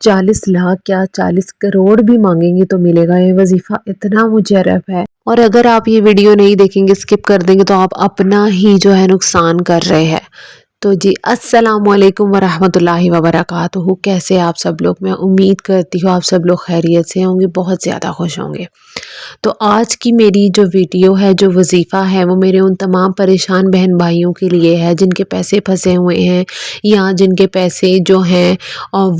40 لاکھ کیا 40 کروڑ بھی مانگیں گے تو ملے گا. یہ وظیفہ اتنا مجرب ہے، اور اگر آپ یہ ویڈیو نہیں دیکھیں گے، اسکپ کر دیں گے، تو آپ اپنا ہی جو ہے نقصان کر رہے ہیں. تو جی السلام علیکم ورحمۃ اللہ وبرکاتہ. کیسے آپ سب لوگ؟ میں امید کرتی ہوں آپ سب لوگ خیریت سے ہوں گے، بہت زیادہ خوش ہوں گے. تو آج کی میری جو ویڈیو ہے، جو وظیفہ ہے، وہ میرے ان تمام پریشان بہن بھائیوں کے لیے ہے جن کے پیسے پھنسے ہوئے ہیں، یا جن کے پیسے جو ہیں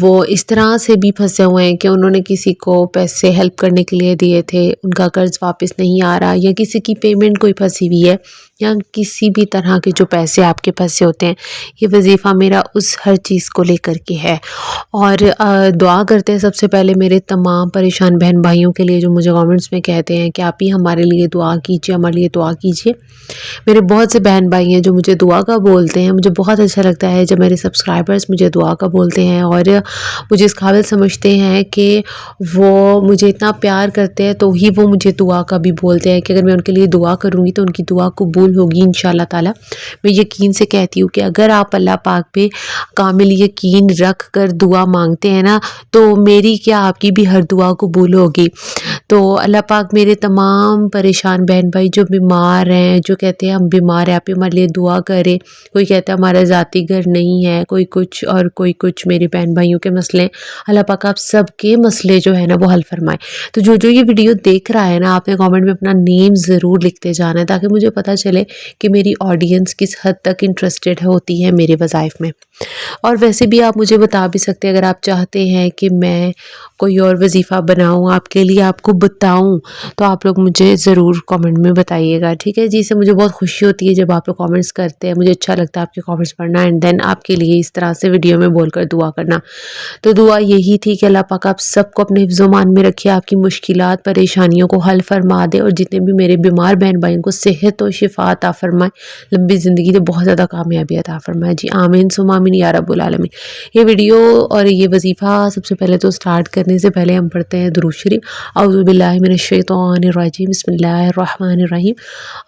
وہ اس طرح سے بھی پھنسے ہوئے ہیں کہ انہوں نے کسی کو پیسے ہیلپ کرنے کے لیے دیے تھے، ان کا قرض واپس نہیں آ رہا، یا کسی کی پیمنٹ کوئی پھنسی ہوئی ہے، یا کسی بھی طرح کے جو پیسے آپ کے پھنسے ہوتے ہیں. یہ وظیفہ میرا اس ہر چیز کو لے کر کے ہے. اور دعا کرتے ہیں سب سے پہلے میرے تمام پریشان بہن بھائیوں کے لیے جو مجھے کامنٹس میں کہتے ہیں کہ آپ ہی ہمارے لیے دعا کیجیے، ہمارے لیے دعا کیجیے. میرے بہت سے بہن بھائی ہیں جو مجھے دعا کا بولتے ہیں. مجھے بہت اچھا لگتا ہے جب میرے سبسکرائبرز مجھے دعا کا بولتے ہیں اور مجھے اس قابل سمجھتے ہیں کہ وہ مجھے اتنا پیار کرتے ہیں، تو ہی وہ مجھے دعا کا بھی بولتے ہیں کہ اگر میں ان کے لیے دعا کروں گی تو ان کی دعا قبول ہوگی انشاءاللہ تعالی. میں یقین سے کہتی ہوں کہ اگر آپ اللہ پاک پہ کامل یقین رکھ کر دعا مانگتے ہیں نا، تو میری کیا آپ کی بھی ہر دعا قبول ہوگی. تو اللہ پاک میرے تمام پریشان بہن بھائی جو بیمار ہیں، جو کہتے ہیں ہم بیمار ہیں، آپ ہمارے لیے دعا کریں. کوئی کہتا ہے ہمارا ذاتی گھر نہیں ہے، کوئی کچھ اور کوئی کچھ. میرے بہن بھائیوں کے مسئلے، اللہ پاک آپ سب کے مسئلے جو ہے نا وہ حل فرمائے. تو جو یہ ویڈیو دیکھ رہا ہے نا، آپ نے کامنٹ میں اپنا نیم ضرور لکھتے جانا ہے تاکہ مجھے پتہ چلے کہ میری آڈینس کس حد تک انٹرسٹڈ ہوتی ہے میرے وظائف میں. اور ویسے بھی آپ مجھے بتا بھی سکتے ہیں اگر آپ چاہتے ہیں کہ میں کوئی اور وظیفہ بناؤں آپ کے لیے، آپ کو بتاؤں، تو آپ لوگ مجھے ضرور کامنٹ میں بتائیے گا. ٹھیک ہے جی؟ سے مجھے بہت خوشی ہوتی ہے جب آپ لوگ کامنٹس کرتے ہیں. مجھے اچھا لگتا ہے آپ کے کامنٹس پڑھنا، اینڈ دین آپ کے لیے اس طرح سے ویڈیو میں بول کر دعا کرنا. تو دعا یہی تھی کہ اللہ پاک آپ سب کو اپنے حفظ و امان میں رکھے، آپ کی مشکلات پریشانیوں کو حل فرما دے، اور جتنے بھی میرے بیمار بہن بھائیوں کو صحت و شفا عطا فرمائے، لمبی زندگی دے، بہت زیادہ کامیابی عطا فرمائے. جی آمین ثم آمین یا رب العالمین. یہ ویڈیو اور یہ وظیفہ سب سے پہلے تو سٹارٹ کرنے سے پہلے ہم پڑھتے ہیں درود شریف. اعوذ باللہ من الشیطان الرجیم، بسم اللہ الرحمن الرحیم.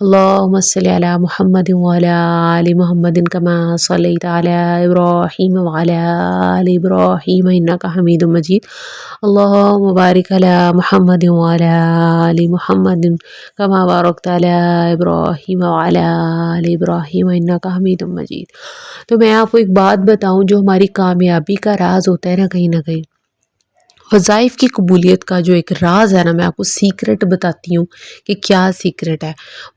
اللہم صلی علی محمد وعلی آل محمد کما صلیت علی ابراہیم وعلی آل ابراہیم انک حمید مجید. اللہم بارک علی محمد وعلی آل محمد کما بارکت علی ابراہیم وعلی آل ابراہیم انک حمید مجید. تو میں آپ کو ایک بات بتاؤں جو ہماری کامیابی کا راز ہوتا ہے نا، کہیں نہ کہیں وظائف کی قبولیت کا جو ایک راز ہے نا، میں آپ کو سیکرٹ بتاتی ہوں کہ کیا سیکرٹ ہے.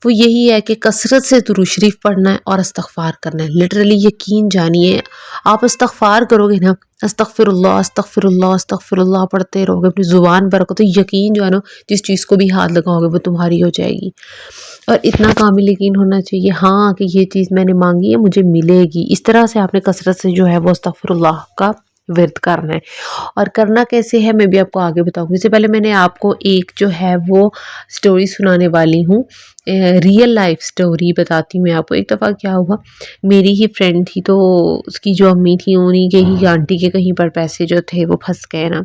وہ یہی ہے کہ کثرت سے درود شریف پڑھنا ہے اور استغفار کرنا ہے. لٹرلی یقین جانیے، آپ استغفار کرو گے نا، استغفر اللہ استغفر اللہ استغفر اللہ پڑھتے رہو گے اپنی زبان پر، تو یقین جو ہے نا جس چیز کو بھی ہاتھ لگاؤ گے وہ تمہاری ہو جائے گی. اور اتنا کامل یقین ہونا چاہیے ہاں کہ یہ چیز میں نے مانگی ہے مجھے ملے گی. اس طرح سے آپ نے کثرت سے جو ہے وہ استغفر اللہ کا ورد کرنا ہے. اور کرنا کیسے ہے میں بھی آپ کو آگے بتاؤں گی. اس سے پہلے میں نے آپ کو ایک جو ہے وہ سٹوری سنانے والی ہوں، ریئل لائف سٹوری بتاتی ہوں میں آپ کو. ایک دفعہ کیا ہوا، میری ہی فرینڈ تھی، تو اس کی جو امی تھی انہیں کے ہی آنٹی کے کہیں پر پیسے جو تھے وہ پھنس گئے نا.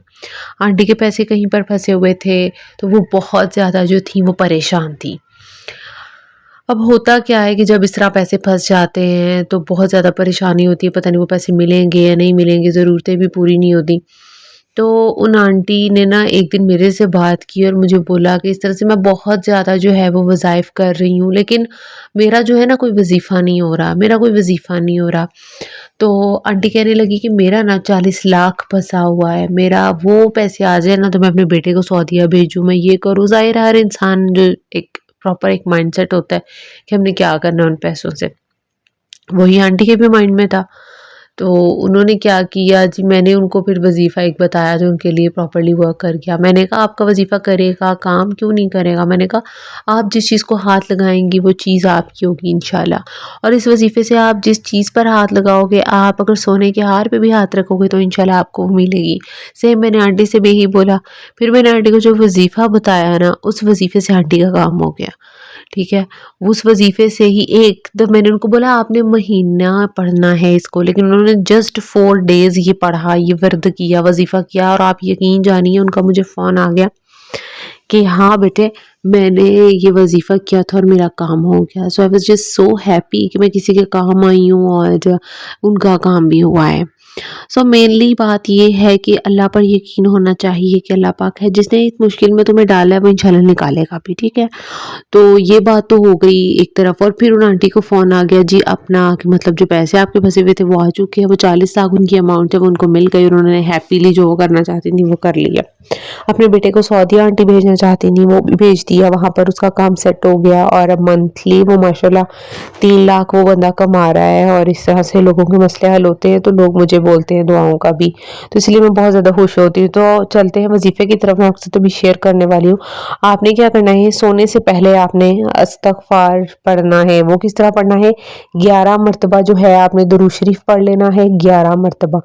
آنٹی کے پیسے کہیں پر پھنسے ہوئے تھے، تو وہ بہت زیادہ جو تھی وہ پریشان تھی. اب ہوتا کیا ہے کہ جب اس طرح پیسے پھنس جاتے ہیں تو بہت زیادہ پریشانی ہوتی ہے، پتہ نہیں وہ پیسے ملیں گے یا نہیں ملیں گے، ضرورتیں بھی پوری نہیں ہوتی. تو ان آنٹی نے نا ایک دن میرے سے بات کی اور مجھے بولا کہ اس طرح سے میں بہت زیادہ جو ہے وہ وظائف کر رہی ہوں، لیکن میرا جو ہے نا کوئی وظیفہ نہیں ہو رہا، میرا کوئی وظیفہ نہیں ہو رہا. تو آنٹی کہنے لگی کہ میرا نا 40 لاکھ پھنسا ہوا ہے، میرا وہ پیسے آ جائے نا تو میں اپنے بیٹے کو سعودیہ بھیجوں، میں یہ کروں. ظاہر ہے ہر انسان جو ایک پراپر ایک مائنڈ سیٹ ہوتا ہے کہ ہم نے کیا کرنا ان پیسوں سے، وہی آنٹی کے بھی مائنڈ میں تھا. تو انہوں نے کیا کیا جی، میں نے ان کو پھر وظیفہ ایک بتایا جو ان کے لیے پراپرلی ورک کر گیا. میں نے کہا آپ کا وظیفہ کرے گا کام کیوں نہیں کرے گا؟ میں نے کہا آپ جس چیز کو ہاتھ لگائیں گی وہ چیز آپ کی ہوگی انشاءاللہ. اور اس وظیفے سے آپ جس چیز پر ہاتھ لگاؤ گے، آپ اگر سونے کے ہار پہ بھی ہاتھ رکھو گے تو انشاءاللہ آپ کو ملے گی. سیم میں نے آنٹی سے بھی یہی بولا. پھر میں نے آنٹی کو جو وظیفہ بتایا نا، اس وظیفے سے آنٹی کا کام ہو گیا. ٹھیک ہے، اس وظیفے سے ہی ایک دم میں نے ان کو بولا آپ نے مہینہ پڑھنا ہے اس کو، لیکن انہوں نے جسٹ 4 days یہ پڑھا، یہ ورد کیا، وظیفہ کیا، اور آپ یقین جانیے ان کا مجھے فون آ گیا کہ ہاں بیٹے میں نے یہ وظیفہ کیا تھا اور میرا کام ہو گیا. So I was just so happy کہ میں کسی کے کام آئی ہوں اور ان کا کام بھی ہوا ہے. سو مینلی بات یہ ہے کہ اللہ پر یقین ہونا چاہیے کہ اللہ پاک ہے، جس نے اس مشکل میں تمہیں ڈالا ہے وہ انشاءاللہ نکالے گا بھی، ٹھیک ہے۔ تو یہ بات تو ہو گئی ایک طرف، اور پھر ان آنٹی کو فون آ گیا جی اپنا کہ مطلب جو پیسے آپ کے پھنسے ہوئے تھے وہ آ چکے ہیں، وہ 40 لاکھ ان کی اماؤنٹ تھے وہ ان کو مل گئی، انہوں نے ہیپیلی جو وہ کرنا چاہتی تھی وہ کر لیا۔ اپنے بیٹے کو سعودیہ آنٹی بھیجنا چاہتی تھی وہ بھی بھیج دیا، وہاں پر اس کا کام سیٹ ہو گیا، اور اب منتھلی وہ ماشاءاللہ 3 لاکھ وہ بندہ کما رہا ہے، اور اس طرح سے لوگوں کے مسئلے حل ہوتے ہیں تو لوگ مجھے بولتے ہیں دعاؤں کا بھی، تو اس لیے میں بہت زیادہ خوش ہوتی ہوں۔ تو چلتے ہیں وظیفے کی طرف، میں آپ سے تو بھی شیئر کرنے والی ہوں۔ آپ نے کیا کرنا ہے، سونے سے پہلے آپ نے استغفار پڑھنا ہے۔ وہ کس طرح پڑھنا ہے، 11 مرتبہ جو ہے آپ نے درود شریف پڑھ لینا ہے، 11 مرتبہ۔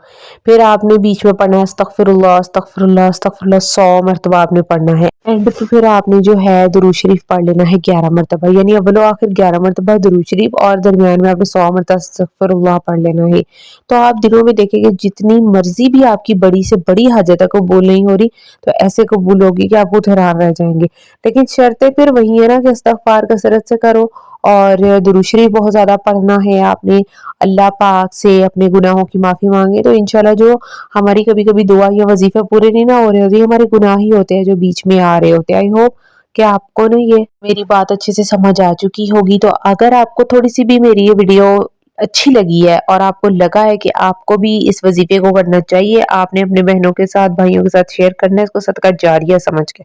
پھر آپ نے بیچ میں پڑھنا ہے استغفر اللہ استغفر اللہ استغفر اللہ، 100 مرتبہ آپ نے پڑھنا ہے، اینڈ پھر آپ نے جو ہے درود شریف پڑھ لینا ہے 11 مرتبہ، یعنی اول و آخر 11 مرتبہ درود شریف، اور درمیان میں آپ نے 100 مرتبہ استغفر اللہ پڑھ لینا ہے۔ تو آپ دنوں میں دیکھیں گے جتنی مرضی بھی آپ کی بڑی سے بڑی حاجت قبول نہیں ہو رہی تو ایسے قبول ہوگی کہ آپ خود حیران رہ جائیں گے، لیکن شرطیں پھر وہی ہے نا کہ استغفار کثرت سے کرو، اور درود شریف بہت زیادہ پڑھنا ہے آپ نے، اللہ پاک سے اپنے گناہوں کی معافی مانگے، تو انشاءاللہ جو ہماری کبھی کبھی دعا یا وظیفہ پورے نہیں نہ ہو رہے ہوتے، ہمارے گناہ ہی ہوتے ہیں جو بیچ میں آ رہے ہوتے ہیں۔ آئی ہوپ کہ آپ کو نا یہ میری بات اچھے سے سمجھ آ چکی ہوگی۔ تو اگر آپ کو تھوڑی سی بھی میری یہ ویڈیو اچھی لگی ہے اور آپ کو لگا ہے کہ آپ کو بھی اس وظیفے کو کرنا چاہیے، آپ نے اپنے بہنوں کے ساتھ بھائیوں کے ساتھ شیئر کرنا ہے، اس کو صدقہ جاریہ سمجھ کے،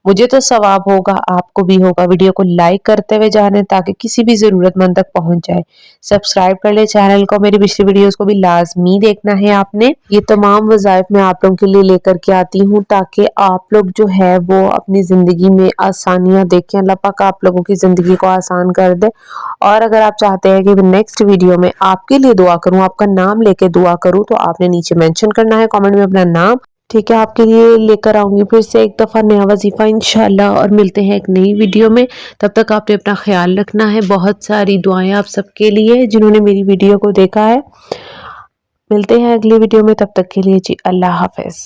مجھے تو ثواب ہوگا آپ کو بھی ہوگا۔ ویڈیو کو لائک کرتے ہوئے جانے تاکہ کسی بھی ضرورت مند تک پہنچ جائے، سبسکرائب کر لے چینل کو، میری پچھلی ویڈیوز کو بھی لازمی دیکھنا ہے آپ نے۔ یہ تمام وظائف میں آپ لوگوں کے لیے لے کر کے آتی ہوں تاکہ آپ لوگ جو ہے وہ اپنی زندگی میں آسانیاں دیکھیں، اللہ پاک آپ لوگوں کی زندگی کو آسان کر دے۔ اور اگر آپ چاہتے ہیں کہ نیکسٹ ویڈیو میں آپ کے لیے دعا کروں، آپ کا نام لے کے دعا کروں، تو آپ نے نیچے مینشن کرنا ہے کامنٹ میں اپنا نام، ٹھیک ہے۔ آپ کے لیے لے کر آؤں گی پھر سے ایک دفعہ نیا وظیفہ انشاءاللہ، اور ملتے ہیں ایک نئی ویڈیو میں۔ تب تک آپ نے اپنا خیال رکھنا ہے، بہت ساری دعائیں آپ سب کے لیے جنہوں نے میری ویڈیو کو دیکھا ہے۔ ملتے ہیں اگلی ویڈیو میں، تب تک کے لیے جی اللہ حافظ۔